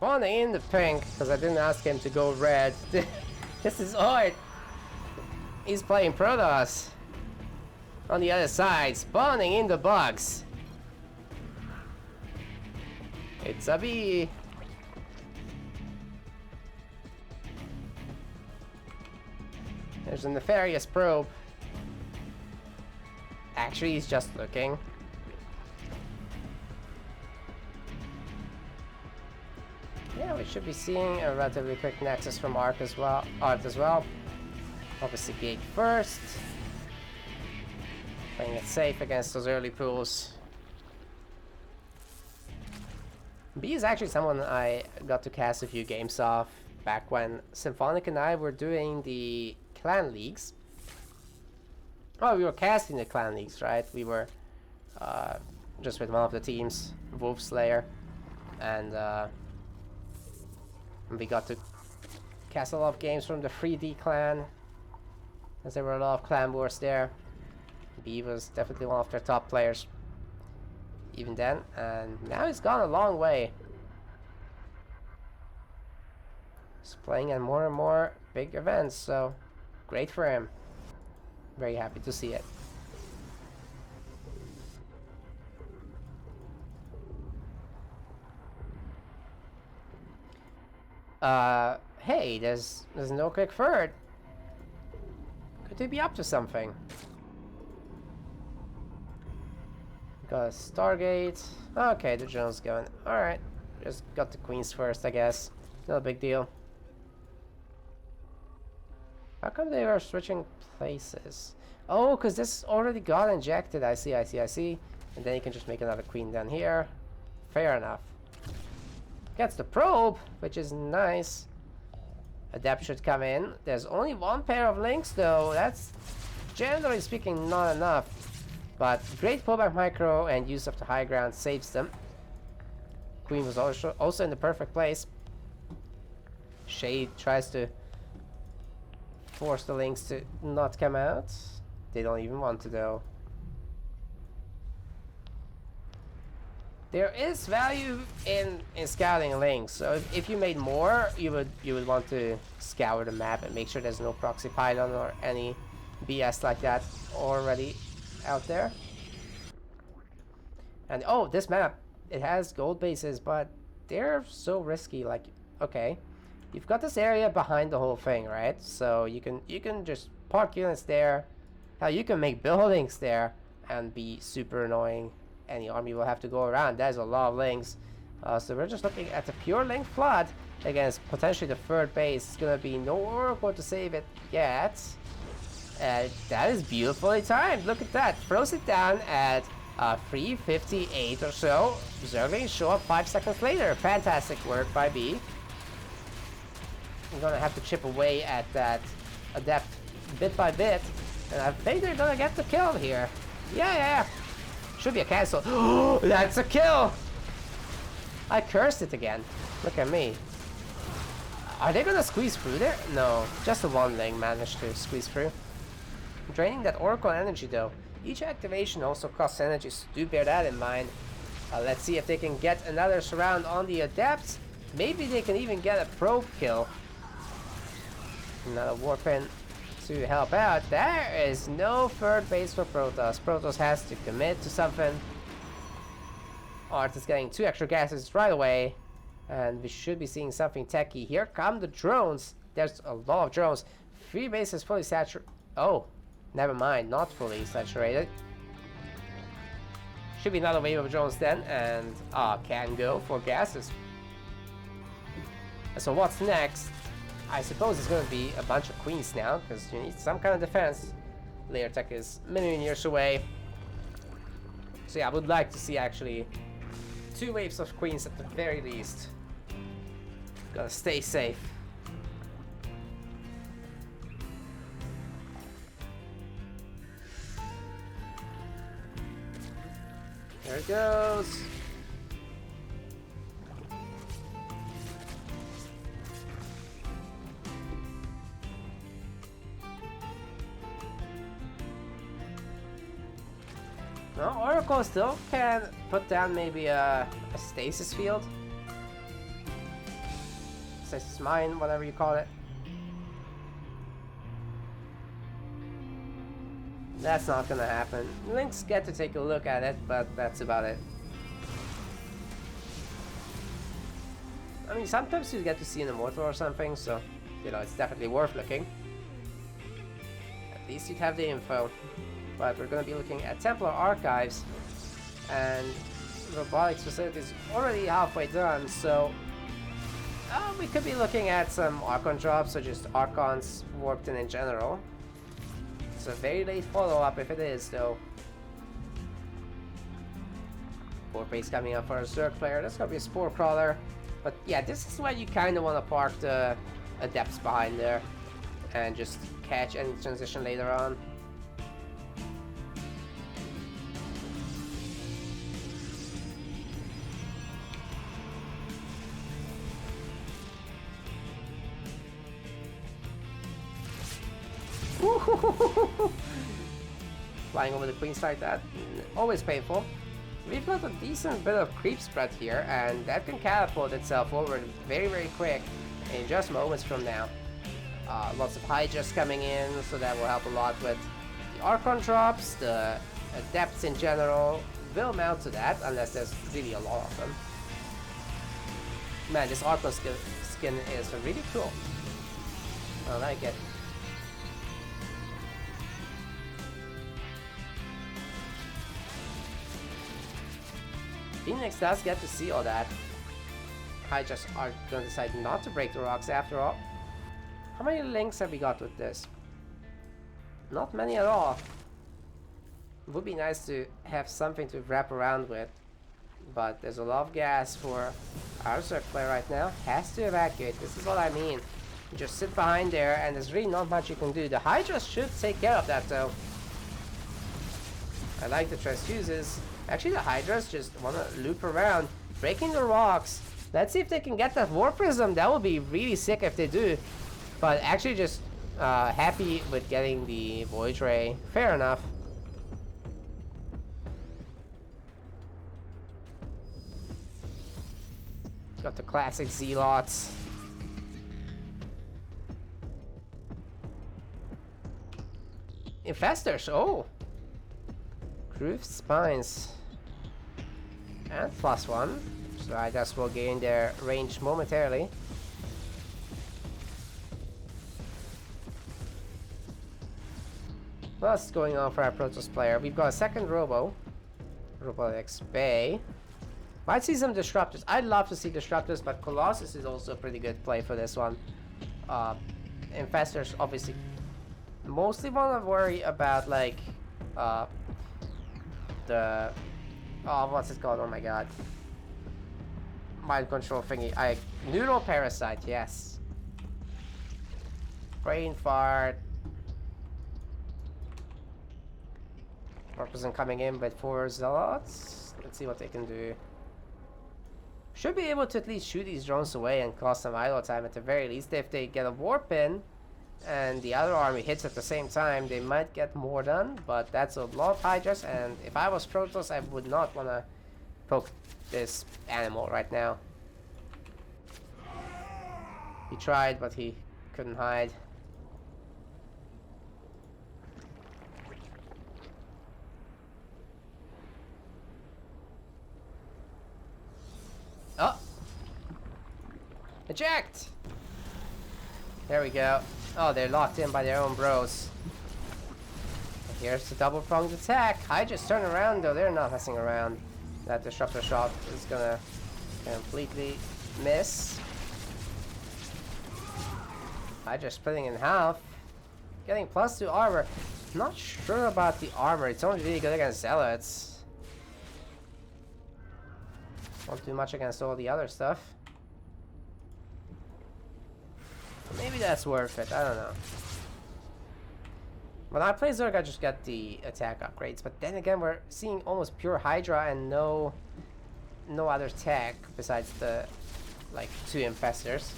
spawning in the pink because I didn't ask him to go red. This is odd. He's playing Protoss. On the other side, spawning in the box. It's a B. There's a nefarious probe. Actually, he's just looking. Yeah, we should be seeing a relatively quick nexus from Art as well. Obviously, gate first. Playing it safe against those early pools. B is actually someone I got to cast a few games off back when Symphonic and I were doing the clan leagues. Oh, we were casting the clan leagues, right? We were just with one of the teams, Wolf Slayer, and we got to cast a lot of games from the 3D clan, as there were a lot of clan wars there. B was definitely one of their top players even then, and now he's gone a long way. He's playing at more and more big events, so great for him. Very happy to see it. Hey, there's no quick third. Could they be up to something? Got a Stargate. Okay, the drone's going. Alright. Just got the queens first, I guess. Not a big deal. How come they are switching places? Oh, because this already got injected. I see. And then you can just make another queen down here. Fair enough. Gets the probe, which is nice. Adept should come in. There's only one pair of links, though. That's, generally speaking, not enough. But great pullback micro and use of the high ground saves them. Queen was also in the perfect place. Shade tries to force the links to not come out. They don't even want to, though. There is value in scouting links. So if you made more, you would want to scour the map and make sure there's no proxy pylon or any BS like that already out there. And oh, this map, it has gold bases, but they're so risky. Like, okay, you've got this area behind the whole thing, right? So you can just park units there. Hell, you can make buildings there and be super annoying. Any army will have to go around. There's a lot of links. So we're just looking at the pure link flood against potentially the third base. It's gonna be no Oracle to save it yet. That is beautifully timed. Look at that. Throws it down at 3:58 or so. Zerglings show up 5 seconds later. Fantastic work by B. I'm gonna have to chip away at that Adept bit by bit. And I think they're gonna get the kill here. Yeah. Should be a cancel. Oh, that's a kill! I cursed it again. Look at me. Are they gonna squeeze through there? No, just the one link managed to squeeze through. Draining that Oracle energy though. Each activation also costs energy, so do bear that in mind. Let's see if they can get another surround on the Adepts. Maybe they can even get a probe kill. Another warpin to help out. There is no third base for Protoss. Protoss has to commit to something. Art is getting 2 extra gases right away. And we should be seeing something techy. Here come the drones. There's a lot of drones. 3 bases fully saturated. Oh, never mind. Not fully saturated. Should be another wave of drones then. And can go for gases. So what's next? I suppose it's going to be a bunch of queens now, because you need some kind of defense. Layer tech is million years away. So yeah, I would like to see actually 2 waves of queens at the very least. Gotta stay safe. There it goes. No, Oracle still can put down maybe a stasis field. Access is mine, whatever you call it. That's not gonna happen. Lynx get to take a look at it, but that's about it. I mean, sometimes you get to see an immortal or something, so, you know, it's definitely worth looking. At least you'd have the info. But we're gonna be looking at Templar Archives, and robotics facility is already halfway done, so we could be looking at some Archon drops, or just Archons warped in general. It's a very late follow-up if it is, though. Warp base coming up for a Zerg player. That's gonna be a Spore Crawler. But yeah, this is where you kind of want to park the Adepts behind there and just catch any transition later on. Flying over the queens like that, always painful. We've got a decent bit of creep spread here, and that can catapult itself over very, very quick in just moments from now. Lots of Hydras coming in, so that will help a lot with the Archon drops. The Adepts in general will mount to that, unless there's really a lot of them. Man, this Archon skin is really cool. I like it. Phoenix does get to see all that. Hydras are going to decide not to break the rocks after all. How many links have we got with this? Not many at all. It would be nice to have something to wrap around with. But there's a lot of gas for our Zerg player right now. Has to evacuate. This is what I mean. You just sit behind there and there's really not much you can do. The Hydras should take care of that though. I like the transfuses. Actually, the Hydras just want to loop around, breaking the rocks. Let's see if they can get that War Prism. That would be really sick if they do. But actually just happy with getting the Void Ray. Fair enough. Got the classic Zealots. Infestors, oh! Grooved Spines. And +1. So I guess we'll gain their range momentarily. What's going on for our Protoss player? We've got a second Robotics Bay. Might see some Disruptors. I'd love to see Disruptors, but Colossus is also a pretty good play for this one. Infestors obviously mostly want to worry about like the what's it called? Oh my god. Mind control thingy. Neural Parasite, yes. Brain Fart. Represent coming in with 4 Zealots. Let's see what they can do. Should be able to at least shoot these drones away and cause some idle time at the very least. If they get a warp in and the other army hits at the same time, they might get more done, but that's a lot of Hydras, and if I was Protoss, I would not want to poke this animal right now. He tried, but he couldn't hide. Oh! Eject! There we go. Oh, they're locked in by their own bros. Here's the double-pronged attack. I just turn around, though. They're not messing around. That Disruptor shot is gonna completely miss. I just splitting in half. Getting +2 armor. Not sure about the armor. It's only really good against Zealots. Won't do much against all the other stuff. Maybe that's worth it, I don't know. When I play Zerg, I just get the attack upgrades, but then again, we're seeing almost pure Hydra and no other tech besides the, like, 2 Infestors.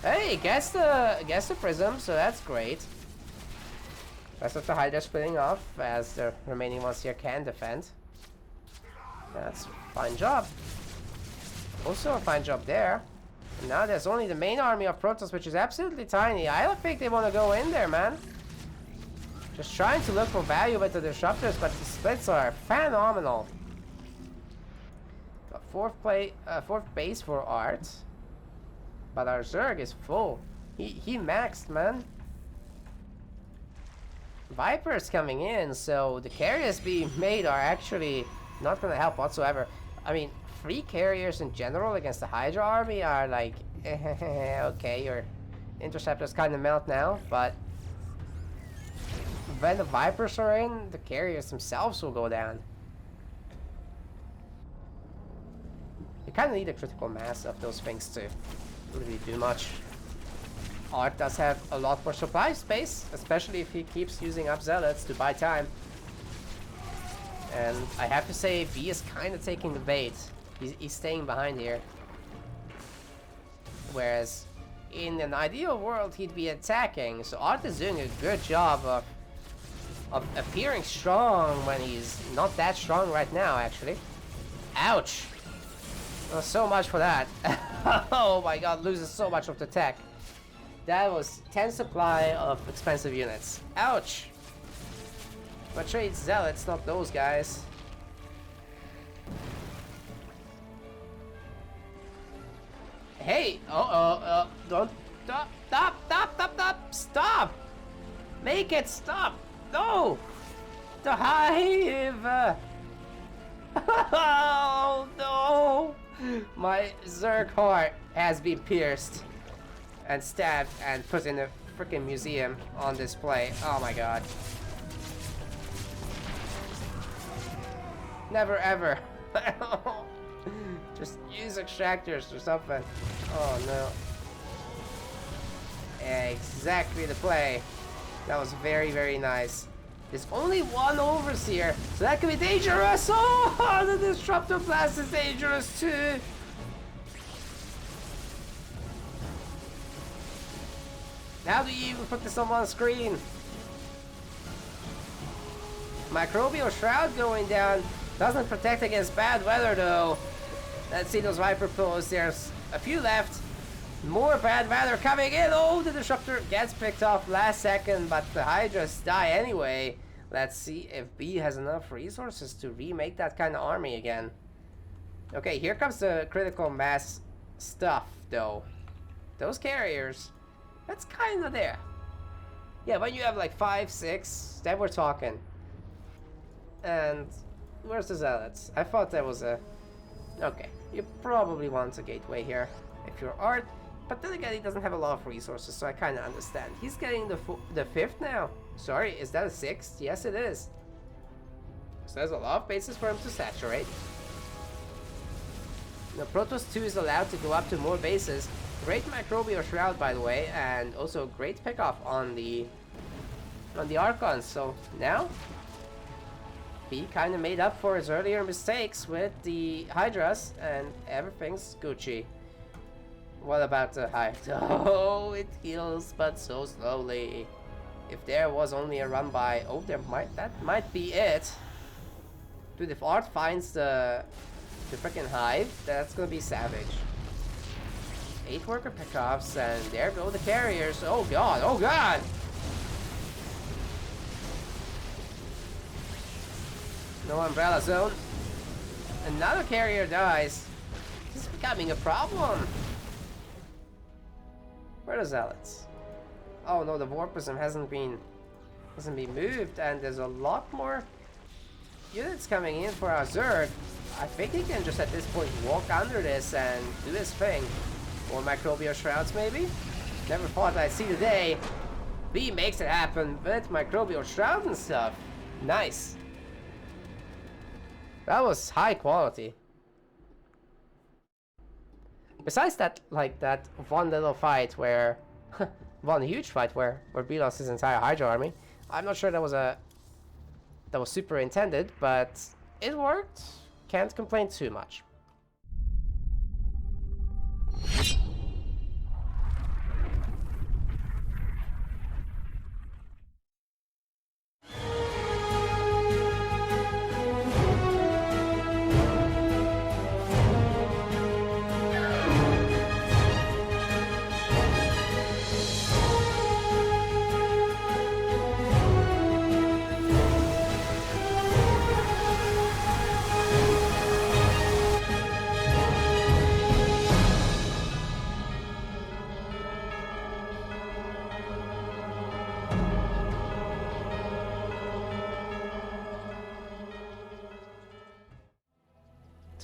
Hey, gets the Prism, so that's great. Rest of the Hydra splitting off, as the remaining ones here can defend. That's a fine job. Also a fine job there. And now there's only the main army of Protoss, which is absolutely tiny. I don't think they want to go in there, man. Just trying to look for value with the disruptors, but the splits are phenomenal. Got fourth base for Art. But our Zerg is full. He maxed, man. Viper's coming in, so the carriers being made are actually not gonna help whatsoever. I mean, 3 carriers in general against the Hydra army are like, okay, your interceptors kind of melt now, but when the Vipers are in, the carriers themselves will go down. You kind of need a critical mass of those things to really do much. Art does have a lot more supply space, especially if he keeps using up Zealots to buy time. And I have to say, V is kind of taking the bait. He's staying behind here. Whereas, in an ideal world, he'd be attacking. So Art is doing a good job of appearing strong when he's not that strong right now, actually. Ouch! Well, so much for that. Oh my god, loses so much of the tech. That was 10 supply of expensive units. Ouch! But trade Zealots, not those guys. Hey! Don't... Stop! Make it stop! No! The hive! Oh no! My Zerg heart has been pierced and stabbed and put in a freaking museum on display. Oh my god. Never ever. Just use extractors or something. Oh no. Exactly the play. That was very, very nice. There's only one overseer, so that could be dangerous. Oh, the disruptor blast is dangerous too. How do you even put this on screen? Microbial Shroud going down doesn't protect against bad weather though. Let's see those Viper pillows. There's a few left. More bad weather coming in. Oh, the disruptor gets picked off last second, but the Hydras die anyway. Let's see if B has enough resources to remake that kind of army again. Okay, here comes the critical mass stuff though. Those carriers, that's kind of there. Yeah, when you have like 5, 6, then we're talking. And where's the Zealots? I thought that was a... Okay, you probably want a gateway here if you're Art. But then again, he doesn't have a lot of resources, so I kind of understand. He's getting the 5th now. Sorry, is that a 6th? Yes, it is. So there's a lot of bases for him to saturate. Now, Protoss 2 is allowed to go up to more bases. Great Microbial Shroud, by the way, and also great pickoff on the Archons. So now, he kind of made up for his earlier mistakes with the Hydras, and everything's Gucci. What about the Hive? Oh, it heals, but so slowly. If there was only a run by, oh, that might be it. Dude, if Art finds the freaking Hive, that's gonna be savage. 8 worker pickoffs, and there go the carriers. Oh god, oh god! No umbrella zone. Another carrier dies. This is becoming a problem. Where are the Zealots? Oh no, the Warpism hasn't been moved, and there's a lot more units coming in for our Zerg. I think he can just at this point walk under this and do his thing. Or Microbial Shrouds maybe? Never thought I'd see the day. B makes it happen with Microbial Shroud and stuff. Nice. That was high quality. Besides that, like that one little fight where, one huge fight where B lost his entire Hydra army. I'm not sure that was super intended, but it worked. Can't complain too much.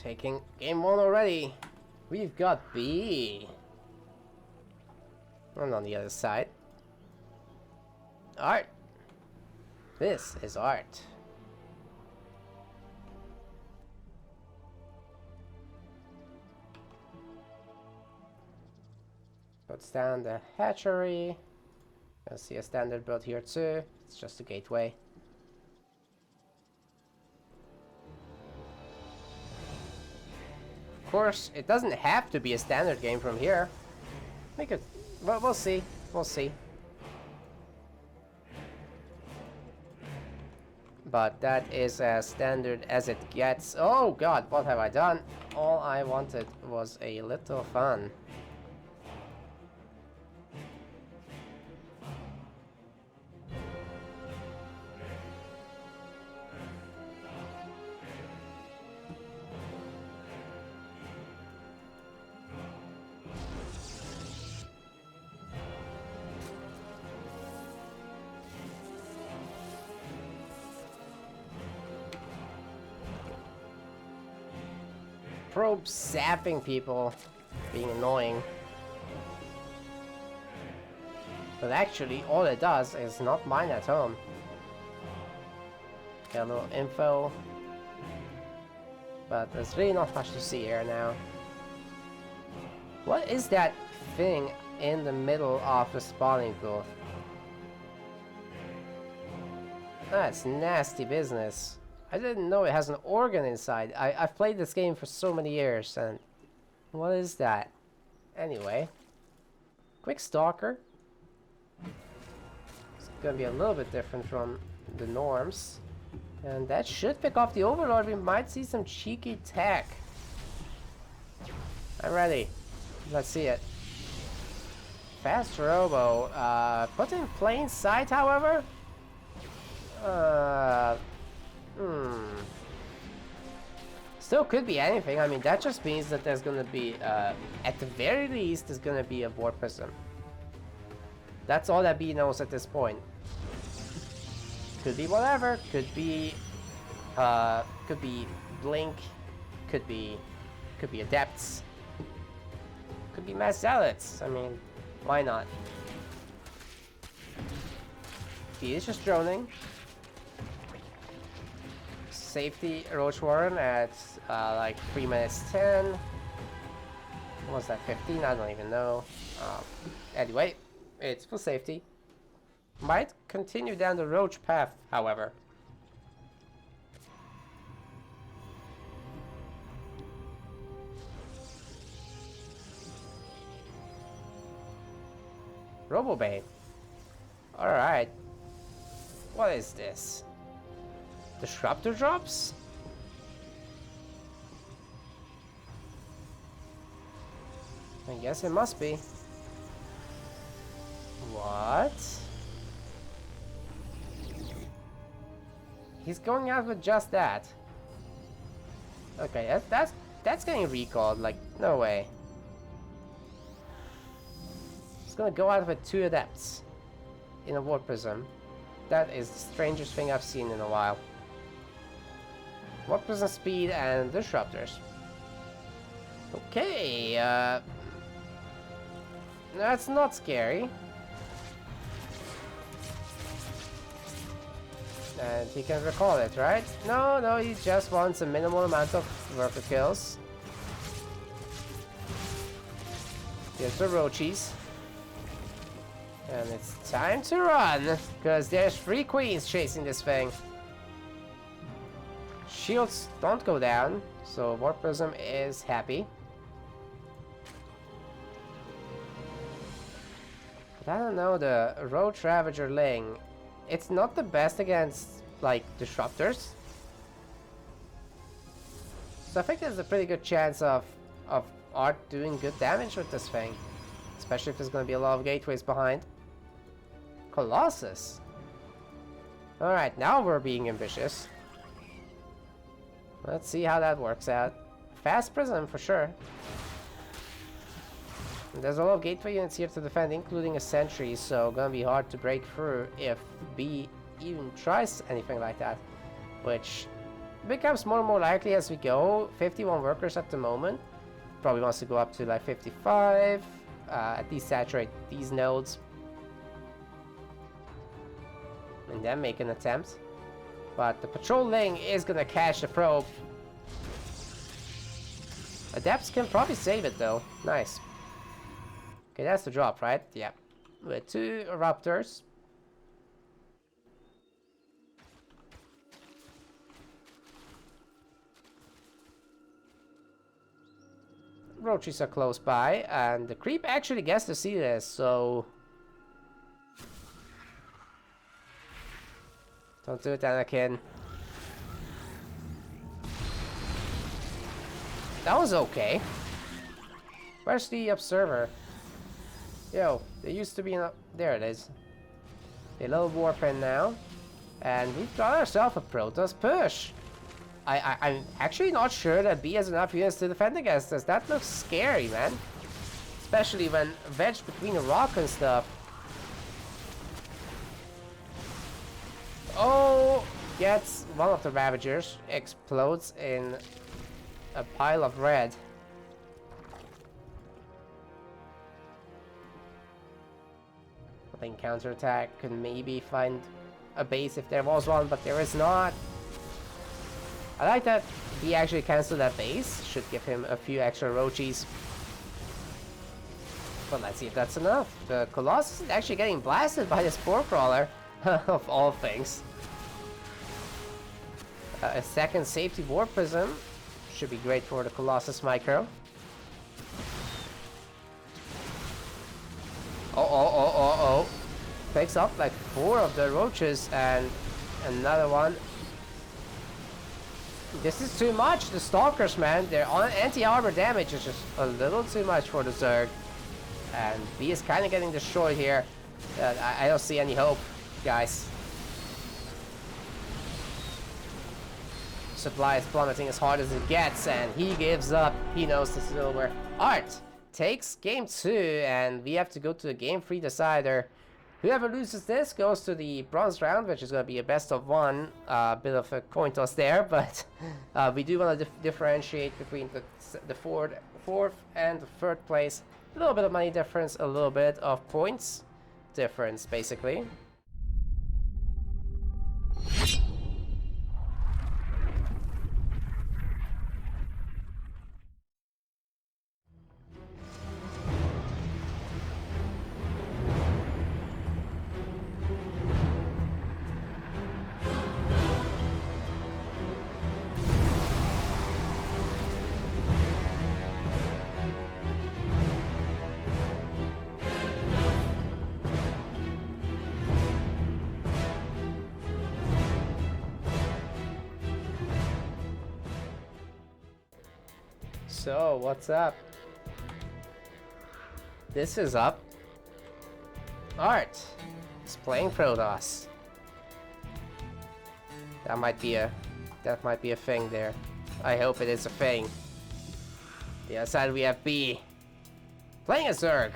Taking game 1 already. We've got B. And on the other side. Art. This is art. Puts down the hatchery. I see a standard build here too. It's just a gateway. Of course, it doesn't have to be a standard game from here. We could, well, we'll see. We'll see. But that is as standard as it gets. Oh god, what have I done? All I wanted was a little fun. Probe zapping people, being annoying. But actually, all it does is not mine at home. Got a little info. But there's really not much to see here now. What is that thing in the middle of the spawning booth? That's nasty business. I didn't know it has an organ inside. I've played this game for so many years, and what is that? Anyway, quick stalker. It's gonna be a little bit different from the norms, and that should pick off the overlord. We might see some cheeky tech. I'm ready. Let's see it. Fast robo. Put in plain sight, however. Still could be anything. I mean, that just means that there's gonna be, at the very least, there's gonna be a warp prism. That's all that B knows at this point. Could be whatever. Could be blink. Could be adepts. Could be mass zealots. I mean, why not? B is just droning. Safety Roach Warren at like 3 minutes 10. What was that, 15? I don't even know. Anyway, it's for safety. Might continue down the Roach path, however. Robobay. Alright. What is this? Disruptor drops? I guess it must be. What? He's going out with just that. Okay, that's getting recalled, like, no way. He's gonna go out with 2 adepts in a warp prism. That is the strangest thing I've seen in a while. Warp prism speed and disruptors. Okay, that's not scary. And he can recall it, right? No, he just wants a minimal amount of worker kills. Here's the Roachies. And it's time to run, because there's 3 queens chasing this thing. Shields don't go down, so Warp Prism is happy. But I don't know, the Roach Ravager Ling, it's not the best against, like, disruptors. So I think there's a pretty good chance of Art doing good damage with this thing. Especially if there's going to be a lot of gateways behind. Colossus. Alright, now we're being ambitious. Let's see how that works out. Fast Prism for sure. And there's a lot of gateway units here to defend, including a sentry, so gonna be hard to break through if B even tries anything like that. Which becomes more and more likely as we go. 51 workers at the moment. Probably wants to go up to like 55. At least saturate these nodes. And then make an attempt. But the patrolling is gonna catch the probe. Adepts can probably save it though. Nice. Okay, that's the drop, right? Yeah. With 2 Raptors. Roaches are close by, and the creep actually gets to see this, so... Don't do it, Anakin. That was okay. Where's the observer? Yo, there used to be an... There it is. A little warp in now. And we've got ourselves a Protoss push. I'm actually not sure that B has enough units to defend against us. That looks scary, man. Especially when wedged between a rock and stuff. Oh, gets one of the Ravagers. Explodes in a pile of red. I think counterattack could maybe find a base if there was one, but there is not. I like that he actually cancelled that base. Should give him a few extra roaches. But let's see if that's enough. The Colossus is actually getting blasted by the Spore Crawler. Of all things. A second safety warp prism. Should be great for the Colossus Micro. Oh. Picks up like 4 of the roaches and another one. This is too much. The Stalkers, man, their anti-armor damage is just a little too much for the Zerg. And B is kind of getting destroyed here. I don't see any hope, guys. Supply is plummeting as hard as it gets, and he gives up. He knows this is over. Art takes game 2, and we have to go to the game 3 decider. Whoever loses this goes to the bronze round, which is going to be a best of 1. Bit of a coin toss there, but we do want to differentiate between the fourth and the 3rd place. A little bit of money difference, a little bit of points difference, basically. So, what's up? This is up. Art is playing Protoss. That might be a thing there. I hope it is a thing. The other side we have B playing a Zerg.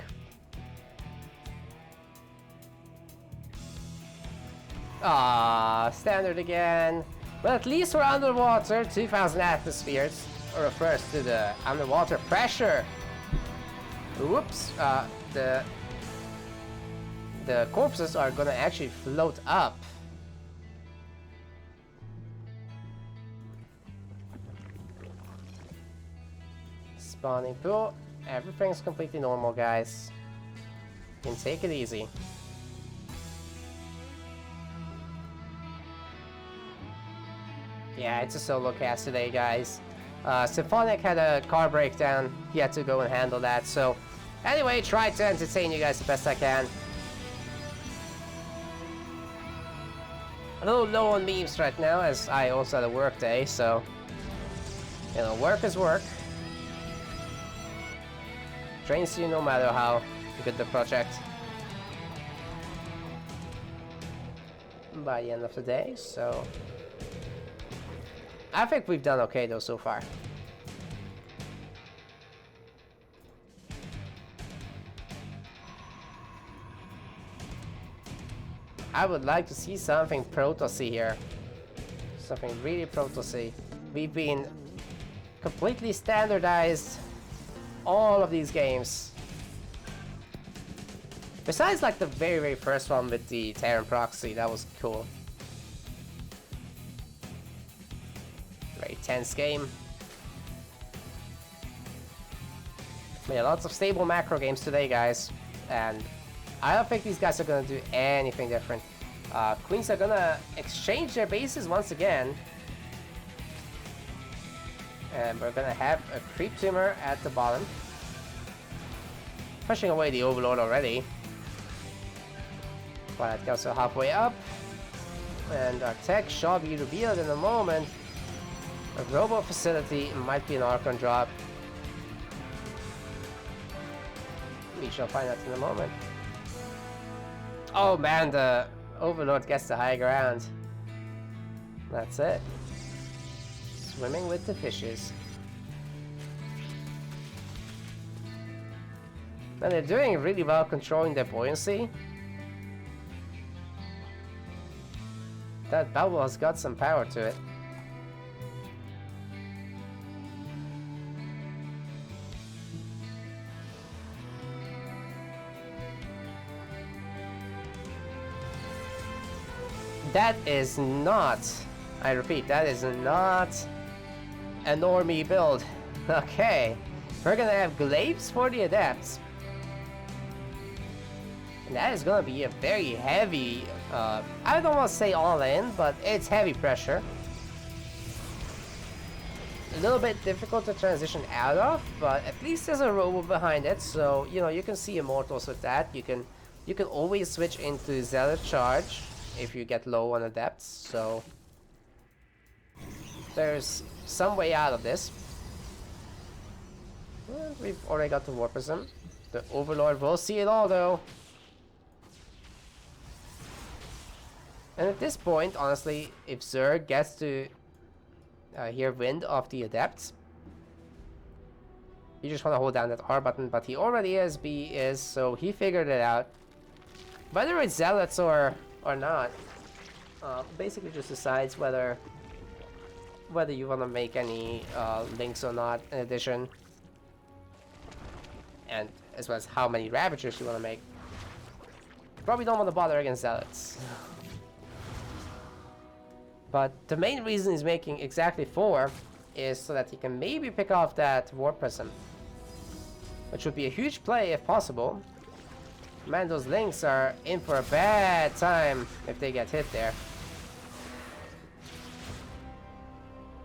Ah, standard again. But at least we're underwater. 2,000 atmospheres. Refers to the underwater pressure. Whoops. The corpses are gonna actually float up. Spawning pool. Everything's completely normal, guys. You can take it easy. Yeah, it's a solo cast today, guys. Symphonic had a car breakdown. He had to go and handle that. So, anyway, try to entertain you guys the best I can. A little low on memes right now, as I also had a work day. So, you know, work is work. Drains you no matter how good the project. By the end of the day, so... I think we've done okay though so far. I would like to see something Protossy here. Something really Protossy. We've been completely standardized all of these games. Besides like the very, very first one with the Terran proxy, that was cool. Very tense game. Yeah, lots of stable macro games today, guys. And I don't think these guys are gonna do anything different. Queens are gonna exchange their bases once again. And we're gonna have a creep tumor at the bottom. Pushing away the Overlord already. But it goes halfway up. And our tech shall be revealed in a moment. A Robo Facility might be an Archon drop. We shall find out in a moment. Oh man, the Overlord gets the high ground. That's it. Swimming with the fishes. And they're doing really well controlling their buoyancy. That bubble has got some power to it. That is not, I repeat, that is not a normie build. Okay, we're gonna have glaives for the adepts. And that is gonna be a very heavy, I don't want to say all in, but it's heavy pressure. A little bit difficult to transition out of, but at least there's a robo behind it, so you know you can see immortals with that. You can always switch into Zealot Charge if you get low on adepts, so there's some way out of this. Well, we've already got the Warpism. The Overlord will see it all though. And at this point, honestly, if Zerg gets to hear wind of the adepts, you just want to hold down that R button, but he already is, B is, so he figured it out. Whether it's Zealots or not, basically just decides whether you want to make any links or not in addition, and as well as how many Ravagers you want to make. Probably don't want to bother against Zealots. But the main reason he's making exactly 4 is so that he can maybe pick off that Warp Prism, which would be a huge play if possible. Man, those links are in for a bad time if they get hit there.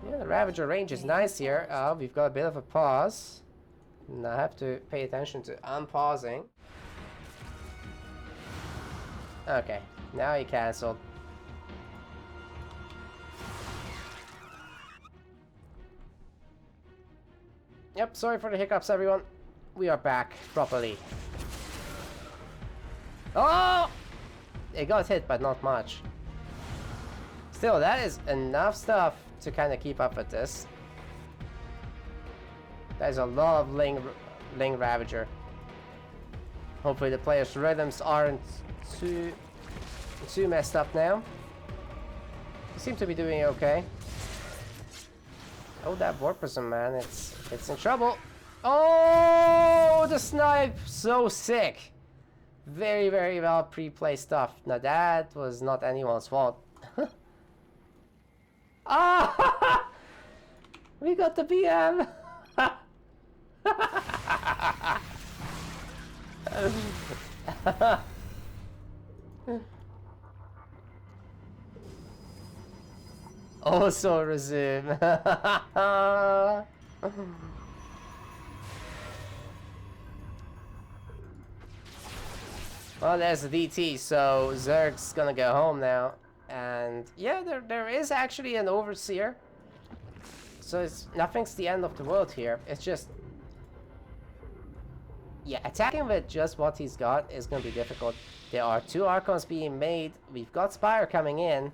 Yeah, the Ravager range is nice here. We've got a bit of a pause. And I have to pay attention to unpausing. Okay, now he cancelled. Yep, sorry for the hiccups, everyone. We are back properly. Oh! It got hit, but not much. Still, that is enough stuff to kind of keep up with this. There's a lot of Ling Ravager. Hopefully the players' rhythms aren't too messed up now. They seem to be doing okay. Oh, that Warpism, man, it's in trouble. Oh, the snipe! So sick. Very, very well pre-placed stuff. Now that was not anyone's fault. Ah! We got the BM! Also resume. Well, there's the DT, so Zerg's gonna go home now. And yeah, there is actually an Overseer. So nothing's the end of the world here. It's just... yeah, attacking with just what he's got is gonna be difficult. There are 2 Archons being made. We've got Spire coming in.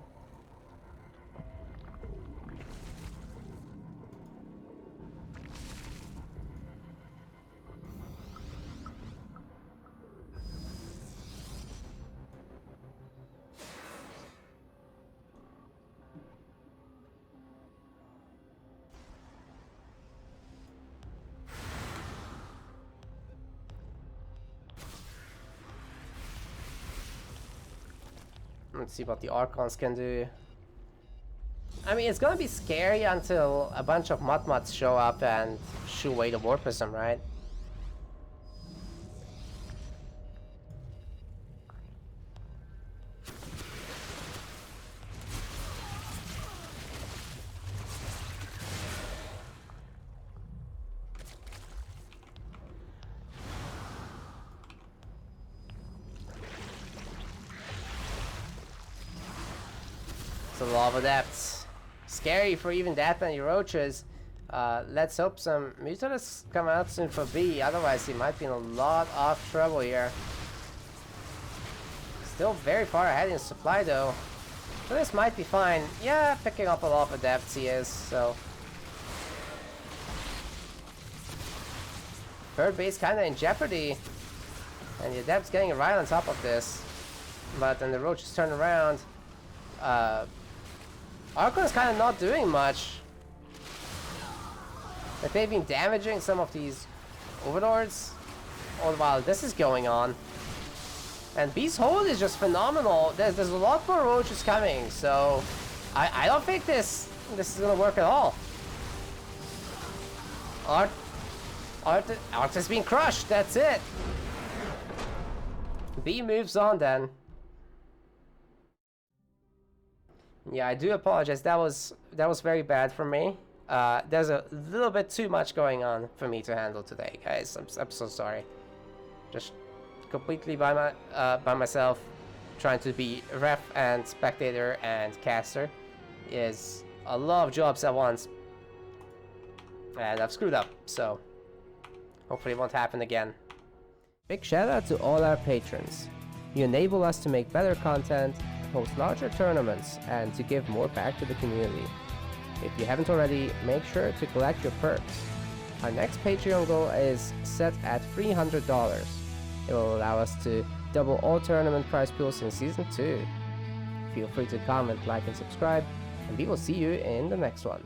Let's see what the Archons can do. I mean, it's gonna be scary until a bunch of Mudmuds show up and shoo away the War Prism, right? It's a lava depths. Scary for even that many roaches. Let's hope some Mutalists come out soon for B, otherwise he might be in a lot of trouble here. Still very far ahead in supply though. So this might be fine. Yeah, picking up a lot of depths he is, so. Third base kinda in jeopardy. And the adept's getting right on top of this. But then the roaches turn around. Archon's kind of not doing much. But they've been damaging some of these overlords all the while this is going on. And B's hold is just phenomenal. There's a lot more roaches coming, so I don't think this is gonna work at all. Art has been crushed. That's it. B moves on then. Yeah, I do apologize. That was very bad for me. There's a little bit too much going on for me to handle today, guys. I'm so sorry. Just completely by myself, trying to be ref and spectator and caster is a lot of jobs at once, and I've screwed up. So hopefully it won't happen again. Big shout out to all our patrons. You enable us to make better content, host larger tournaments, and to give more back to the community. If you haven't already, make sure to collect your perks. Our next Patreon goal is set at $300. It will allow us to double all tournament prize pools in Season 2. Feel free to comment, like, and subscribe, and we will see you in the next one.